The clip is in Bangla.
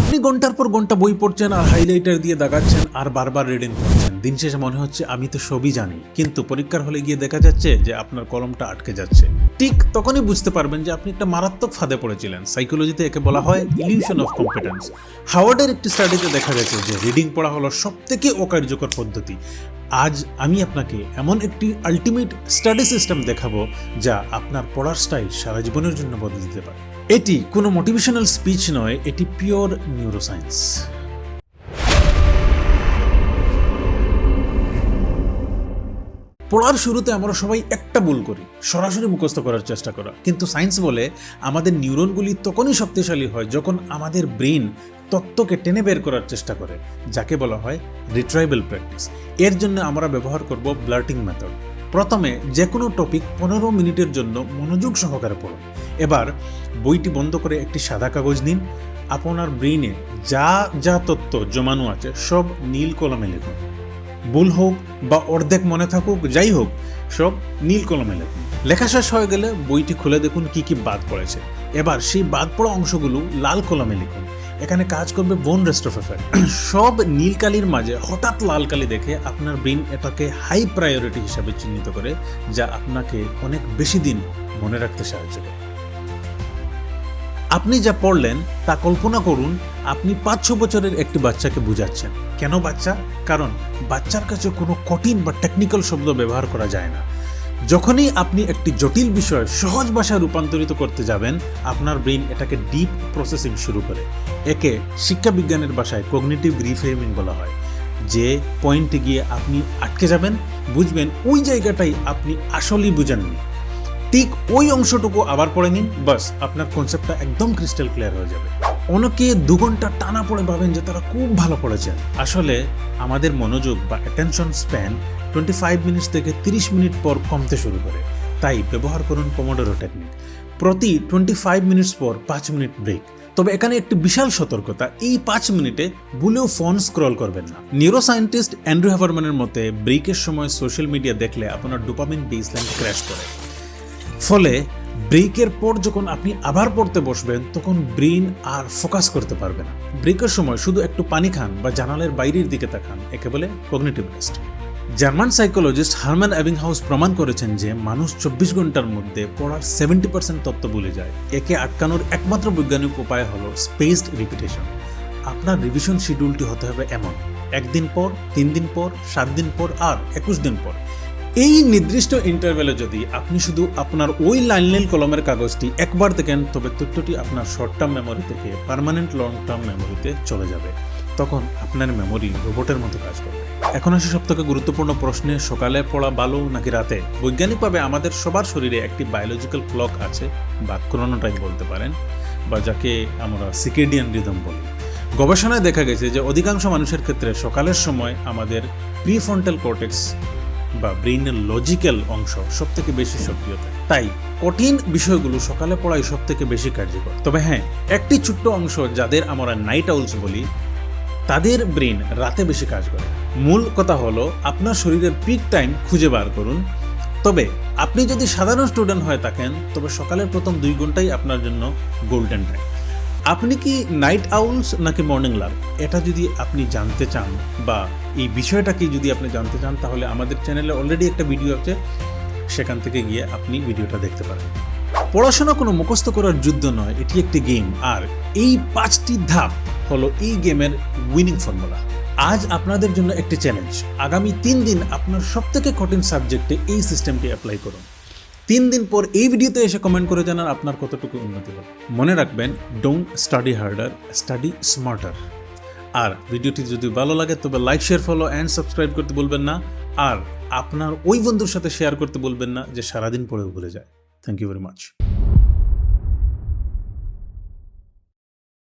আপনি ঘন্টার পর ঘন্টা বই পড়ছেন আর হাইলাইটার দিয়ে দাগাচ্ছেন আর বারবার রিডিং করছেন। দিন শেষে মনে হচ্ছে আমি তো সবই জানি, কিন্তু পরীক্ষার হলে গিয়ে দেখা যাচ্ছে যে আপনার কলমটা আটকে যাচ্ছে। ঠিক তখনই বুঝতে পারবেন যে আপনি একটা মারাত্মক ফাঁদে পড়েছিলেন। সাইকোলজিতে একে বলা হয় ইলিউশন অফ কম্পিটেন্স। হাওয়ার্ডের একটি স্টাডিতে দেখা গেছে যে রিডিং পড়া হলো সবথেকে অকার্যকর পদ্ধতি। আজ আমি আপনাকে এমন একটি আলটিমেট স্টাডি সিস্টেম দেখাবো যা আপনার পড়ার স্টাইল সারা জীবনের জন্য বদলে দিতে পারে। এটি কোনো মোটিভেশনাল স্পিচ নয়, এটি পিওর নিউরোসায়েন্স। পড়ার শুরুতে আমরা সবাই একটা ভুল করি, সরাসরি মুখস্থ করার চেষ্টা করা। কিন্তু সায়েন্স বলে আমাদের নিউরনগুলি তখনই শক্তিশালী হয় যখন আমাদের ব্রেন তত্ত্বকে টেনে বের করার চেষ্টা করে, যাকে বলা হয় রিট্রাইভাল প্র্যাকটিস। এর জন্য আমরা ব্যবহার করব ব্লার্টিং মেথড। প্রথমে যে কোনো টপিক 15 মিনিটের জন্য মনোযোগ সহকারে পড়ুন। এবার বইটি বন্ধ করে একটি সাদা কাগজ নিন। আপনার ব্রেইনে যা যা তথ্য জমানো আছে সব নীল কলমে লিখুন। ভুল হোক বা অর্ধেক মনে থাকুক, যাই হোক, সব নীল কলমে লিখুন। লেখা শেষ হয়ে গেলে বইটি খুলে দেখুন কি কি বাদ পড়েছে। এবার সেই বাদ পড়া অংশগুলো লাল কলমে লিখুন। এখানে কাজ করবে বোন রেস্ট্রো এফেক্ট। সব নীল কালির মাঝে হঠাৎ লাল কালি দেখে আপনার ব্রেন এটাকে হাই প্রায়োরিটি হিসাবে চিহ্নিত করে, যা আপনাকে অনেক বেশি দিন মনে রাখতে সাহায্য করে। আপনি যা পড়লেন তা কল্পনা করুন আপনি 5-6 বছরের একটি বাচ্চাকে বুঝাচ্ছেন। কেন বাচ্চা? কারণ বাচ্চার কাছে কোনো কঠিন বা টেকনিক্যাল শব্দ ব্যবহার করা যায় না। যখনই আপনি একটি জটিল বিষয় সহজ ভাষায় রূপান্তরিত করতে যাবেন, আপনার ব্রেন এটাকে ডিপ প্রসেসিং শুরু করে। একে শিক্ষা বিজ্ঞানের ভাষায় কগনিটিভ রিফ্রেমিং বলা হয়। যে পয়েন্টে গিয়ে আপনি আটকে যাবেন, বুঝবেন ওই জায়গাটাই আপনি আসলেই বুঝেননি, ঠিক ওই অংশটুকু আবার পড়ে নিন, বাস আপনার কনসেপ্টটা একদম ক্রিস্টাল ক্লিয়ার হয়ে যাবে। অনেকে 2 ঘন্টা টানা পড়ে ভাবেন যে তারা খুব ভালো পড়েছেন। আসলে আমাদের মনোযোগ বা অ্যাটেনশন স্প্যান 25 মিনিট থেকে 30 মিনিট পর কমতে শুরু করে। তাই ব্যবহার করুন পোমোডোরো টেকনিক। প্রতি 25 মিনিটস পর 5 মিনিট ব্রেক। তবে এখানে একটি বিশাল সতর্কতা, এই 5 মিনিটে ভুলেও ফোন স্ক্রল করবেন না। নিউরোসায়েন্টিস্ট অ্যান্ড্রু হ্যাভারম্যানের মতে ব্রেকের সময় সোশ্যাল মিডিয়া দেখলে আপনার ডোপামিন বেসলাইন ক্র্যাশ করে। ফলে ব্রেকের পর যখন আপনি আবার পড়তে বসবেন তখন ব্রেন আর ফোকাস করতে পারবে না। ব্রেকের সময় শুধু একটু পানি খান বা জানালার বাইরের দিকে তাকান, একে বলে cognitive rest. German psychologist Hermann Ebbinghaus প্রমাণ করেছেন যে মানুষ 24 ঘন্টার মধ্যে পড়ার 70% তথ্য ভুলে যায়। একে আটকানোর একমাত্র বৈজ্ঞানিক উপায় হলো স্পেসড রিপিটেশন। আপনার রিভিশন শিডিউলটি হতে হবে এমন: 1 দিন পর, 3 দিন পর, 7 দিন পর আর 21 দিন পর। এই নির্দিষ্ট ইন্টারভ্যালে যদি আপনি শুধু আপনার ওই লাইন কলমের কাগজটি একবার দেখেন, তবে তথ্যটি আপনার শর্ট টার্ম মেমোরি থেকে পার্মানেন্ট লং টার্ম মেমোরিতে চলে যাবে। তখন আপনার মেমোরি রোবটের মতো কাজ করবে। এখন আসি সবথেকে গুরুত্বপূর্ণ প্রশ্নে, সকালে পড়া ভালো নাকি রাতে? বৈজ্ঞানিকভাবে আমাদের সবার শরীরে একটি বায়োলজিক্যাল ক্লক আছে, বা ক্রোনোটাইপ বলতে পারেন, বা যাকে আমরা সিকেডিয়ান রিদম বলি। গবেষণায় দেখা গেছে যে অধিকাংশ মানুষের ক্ষেত্রে সকালের সময় আমাদের প্রিফ্রন্টাল কর্টেক্স বা ব্রেইনের লজিক্যাল অংশ সব থেকে বেশি সক্রিয় থাকে। তাই কঠিন বিষয়গুলো সকালে পড়াই সব থেকে বেশি কার্যকর। তবে হ্যাঁ, একটি ছোট্ট অংশ, যাদের আমরা নাইট আউলস বলি, তাদের ব্রেন রাতে বেশি কাজ করে। মূল কথা হলো আপনার শরীরের পিক টাইম খুঁজে বার করুন। তবে আপনি যদি সাধারণ স্টুডেন্ট হয়ে থাকেন, তবে সকালের প্রথম 2 ঘন্টাই আপনার জন্য গোল্ডেন টাইম। আপনি কি নাইট আউলস নাকি মর্নিং লার্ক, এটা যদি আপনি জানতে চান বা এই বিষয়টা কি যদি আপনি জানতে চান, তাহলে আমাদের চ্যানেলে অলরেডি একটা ভিডিও আছে, সেখান থেকে গিয়ে আপনি ভিডিওটা দেখতে পারেন। পড়াশোনা কোনো মুখস্থ করার যুদ্ধ নয়, এটি একটি গেম। আর এই 5টি ধাপ হলো এই গেমের উইনিং ফর্মুলা। আজ আপনাদের জন্য একটি চ্যালেঞ্জ, আগামী 3 দিন আপনার সবথেকে কঠিন সাবজেক্টে এই সিস্টেমটি অ্যাপ্লাই করুন। 3 দিন পর এই ভিডিওতে এসে কমেন্ট করে জানান আপনার কতটুকু উন্নতি হলো। মনে রাখবেন, don't study harder, study smarter. আর ভিডিওটি যদি ভালো লাগে তবে like, share, follow and subscribe করতে বলবেন না। আর আপনার ওই বন্ধুর সাথে শেয়ার করতে বলবেন না যে সারাদিন পড়েও ভুলে যায়। Thank you very much.